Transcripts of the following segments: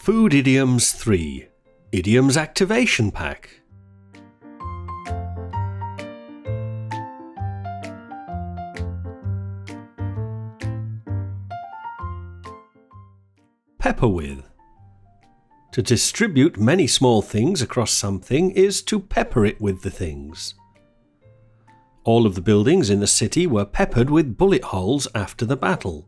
Food Idioms 3 Idioms Activation Pack. Pepper with. To distribute many small things across something is to pepper it with the things. All of the buildings in the city were peppered with bullet holes after the battle.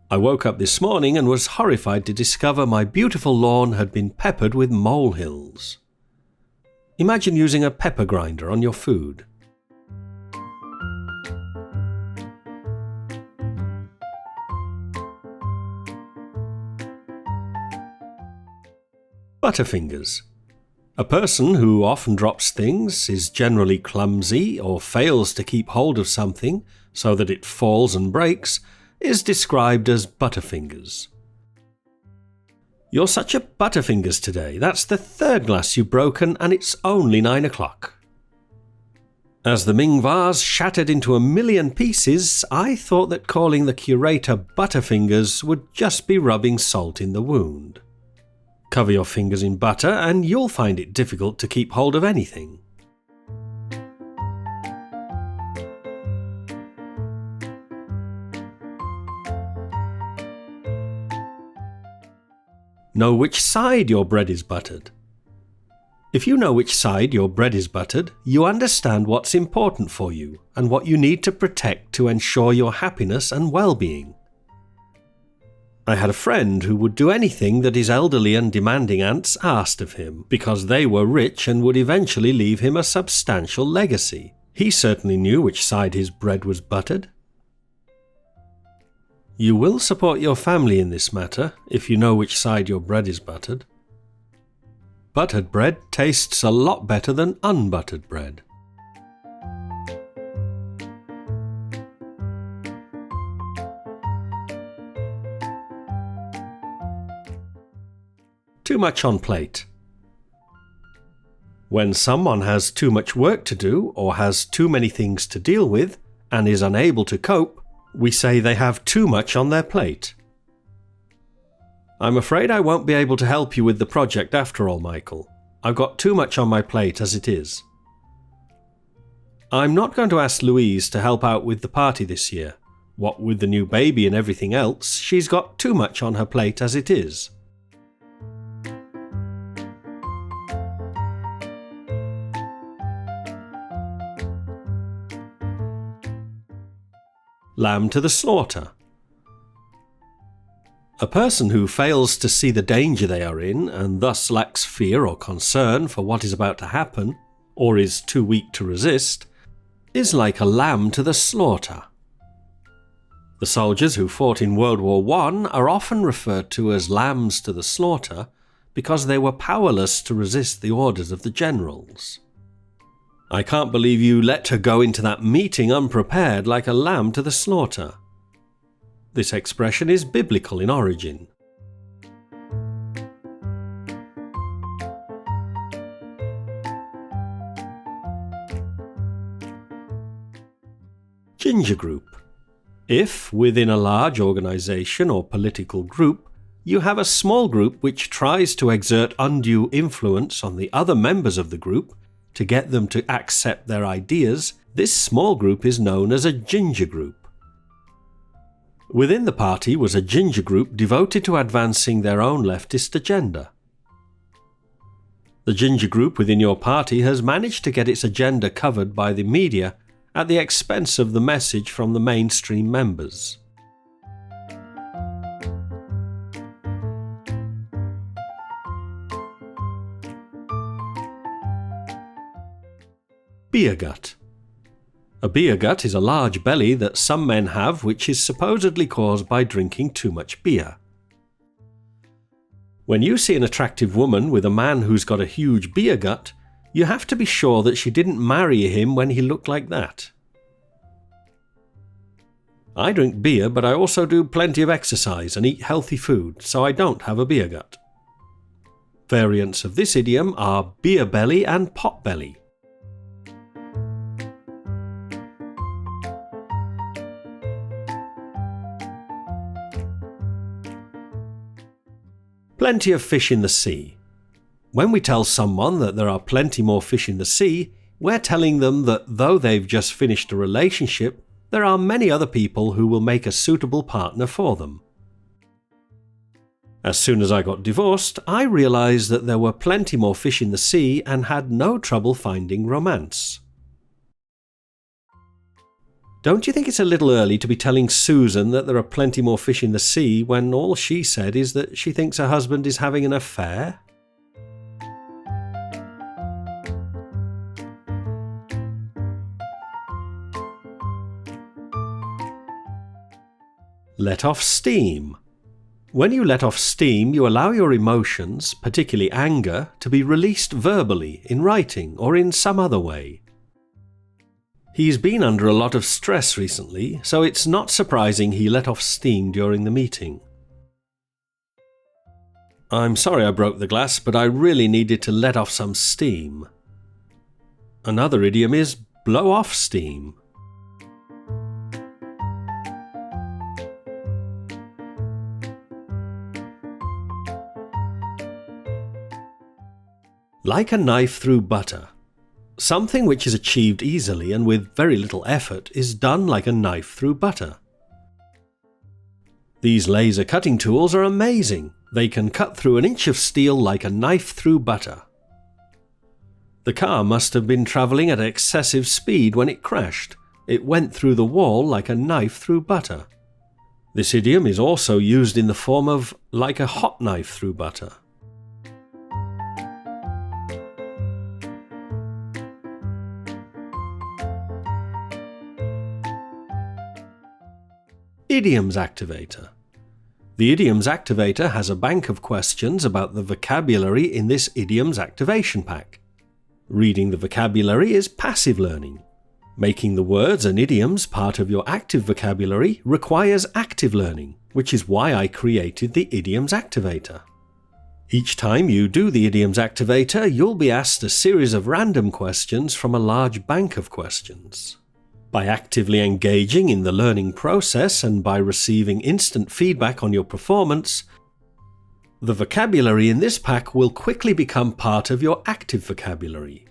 I woke up this morning and was horrified to discover my beautiful lawn had been peppered with molehills. Imagine using a pepper grinder on your food. Butterfingers. A person who often drops things, is generally clumsy, or fails to keep hold of something so that it falls and breaks, is described as Butterfingers. You're such a Butterfingers today. That's the third glass you've broken and it's only 9 o'clock. As the Ming vase shattered into a million pieces, I thought that calling the curator Butterfingers would just be rubbing salt in the wound. Cover your fingers in butter and you'll find it difficult to keep hold of anything. Know which side your bread is buttered. If you know which side your bread is buttered, you understand what's important for you and what you need to protect to ensure your happiness and well-being. I had a friend who would do anything that his elderly and demanding aunts asked of him because they were rich and would eventually leave him a substantial legacy. He certainly knew which side his bread was buttered. You will support your family in this matter if you know which side your bread is buttered. Buttered bread tastes a lot better than unbuttered bread. Too much on plate. When someone has too much work to do or has too many things to deal with and is unable to cope, we say they have too much on their plate. I'm afraid I won't be able to help you with the project after all, Michael. I've got too much on my plate as it is. I'm not going to ask Louise to help out with the party this year. What with the new baby and everything else, she's got too much on her plate as it is. Lamb to the slaughter. A person who fails to see the danger they are in and thus lacks fear or concern for what is about to happen, or is too weak to resist, is like a lamb to the slaughter. The soldiers who fought in World War I are often referred to as lambs to the slaughter because they were powerless to resist the orders of the generals. I can't believe you let her go into that meeting unprepared like a lamb to the slaughter. This expression is biblical in origin. Ginger group. If, within a large organization or political group, you have a small group which tries to exert undue influence on the other members of the group, to get them to accept their ideas, this small group is known as a ginger group. Within the party was a ginger group devoted to advancing their own leftist agenda. The ginger group within your party has managed to get its agenda covered by the media at the expense of the message from the mainstream members. Beer gut. A beer gut is a large belly that some men have which is supposedly caused by drinking too much beer. When you see an attractive woman with a man who's got a huge beer gut, you have to be sure that she didn't marry him when he looked like that. I drink beer, but I also do plenty of exercise and eat healthy food, so I don't have a beer gut. Variants of this idiom are beer belly and pot belly. Plenty of fish in the sea. When we tell someone that there are plenty more fish in the sea, we're telling them that though they've just finished a relationship, there are many other people who will make a suitable partner for them. As soon as I got divorced, I realized that there were plenty more fish in the sea and had no trouble finding romance. Don't you think it's a little early to be telling Susan that there are plenty more fish in the sea when all she said is that she thinks her husband is having an affair? Let off steam. When you let off steam, you allow your emotions, particularly anger, to be released verbally, in writing, or in some other way. He's been under a lot of stress recently, so it's not surprising he let off steam during the meeting. I'm sorry I broke the glass, but I really needed to let off some steam. Another idiom is blow off steam. Like a knife through butter. Something which is achieved easily and with very little effort is done like a knife through butter. These laser cutting tools are amazing. They can cut through an inch of steel like a knife through butter. The car must have been travelling at excessive speed when it crashed. It went through the wall like a knife through butter. This idiom is also used in the form of like a hot knife through butter. Idioms Activator. The Idioms Activator has a bank of questions about the vocabulary in this Idioms Activation Pack. Reading the vocabulary is passive learning. Making the words and idioms part of your active vocabulary requires active learning, which is why I created the Idioms Activator. Each time you do the Idioms Activator, you'll be asked a series of random questions from a large bank of questions. By actively engaging in the learning process and by receiving instant feedback on your performance, the vocabulary in this pack will quickly become part of your active vocabulary.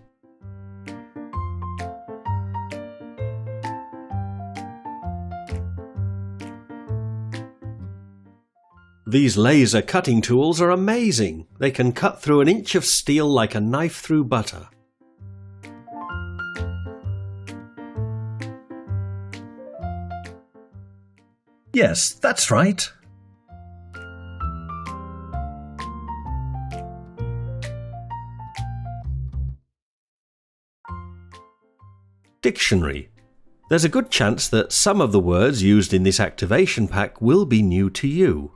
These laser cutting tools are amazing. They can cut through an inch of steel like a knife through butter. Yes, that's right. Dictionary. There's a good chance that some of the words used in this activation pack will be new to you.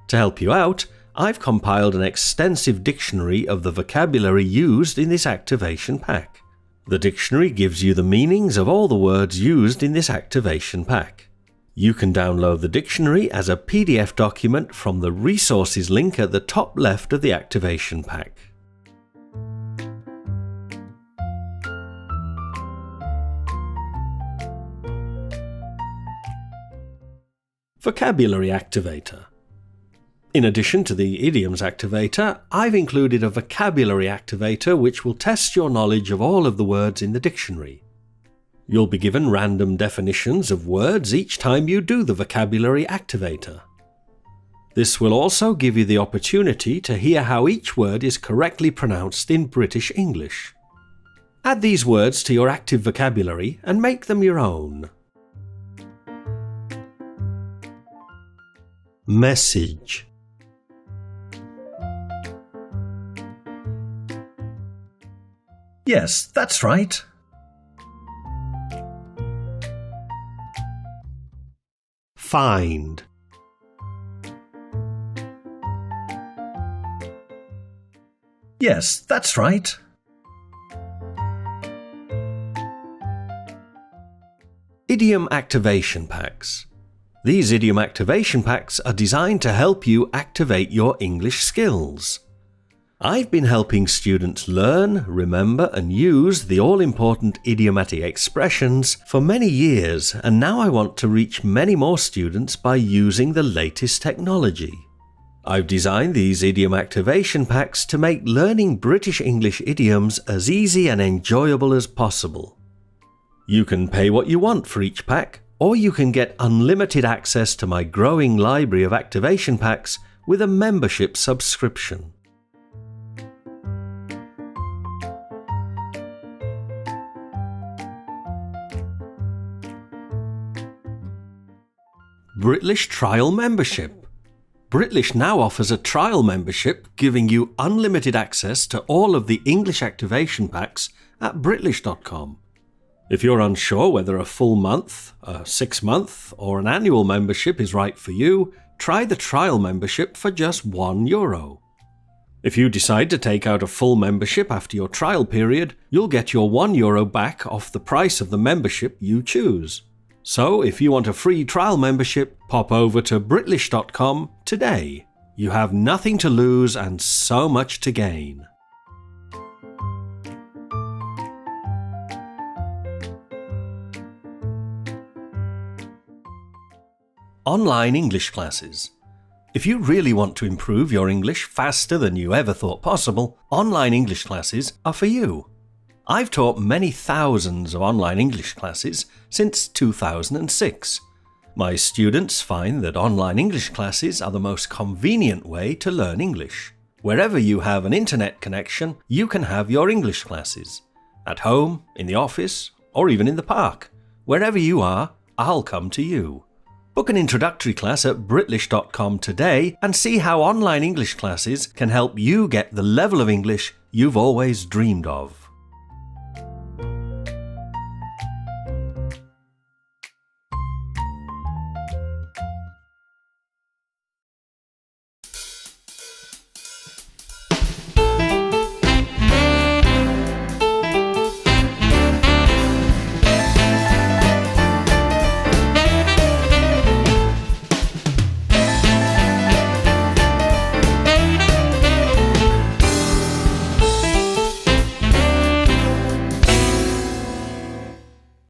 To help you out, I've compiled an extensive dictionary of the vocabulary used in this activation pack. The dictionary gives you the meanings of all the words used in this activation pack. You can download the dictionary as a PDF document from the resources link at the top left of the activation pack. Vocabulary Activator. In addition to the Idioms Activator, I've included a Vocabulary Activator which will test your knowledge of all of the words in the dictionary. You'll be given random definitions of words each time you do the Vocabulary Activator. This will also give you the opportunity to hear how each word is correctly pronounced in British English. Add these words to your active vocabulary and make them your own. Message. Yes, that's right. Find. Yes, that's right. Idiom Activation Packs. These idiom activation packs are designed to help you activate your English skills. I've been helping students learn, remember and use the all-important idiomatic expressions for many years, and now I want to reach many more students by using the latest technology. I've designed these idiom activation packs to make learning British English idioms as easy and enjoyable as possible. You can pay what you want for each pack, or you can get unlimited access to my growing library of activation packs with a membership subscription. Britlish Trial Membership. Britlish now offers a trial membership giving you unlimited access to all of the English activation packs at Britlish.com. If you're unsure whether a full month, a 6-month, or an annual membership is right for you, try the trial membership for just €1. If you decide to take out a full membership after your trial period, you'll get your €1 back off the price of the membership you choose. So if you want a free trial membership, pop over to Britlish.com today. You have nothing to lose and so much to gain. Online English classes. If you really want to improve your English faster than you ever thought possible, online English classes are for you. I've taught many thousands of online English classes since 2006. My students find that online English classes are the most convenient way to learn English. Wherever you have an internet connection, you can have your English classes. At home, in the office, or even in the park. Wherever you are, I'll come to you. Book an introductory class at Britlish.com today and see how online English classes can help you get the level of English you've always dreamed of.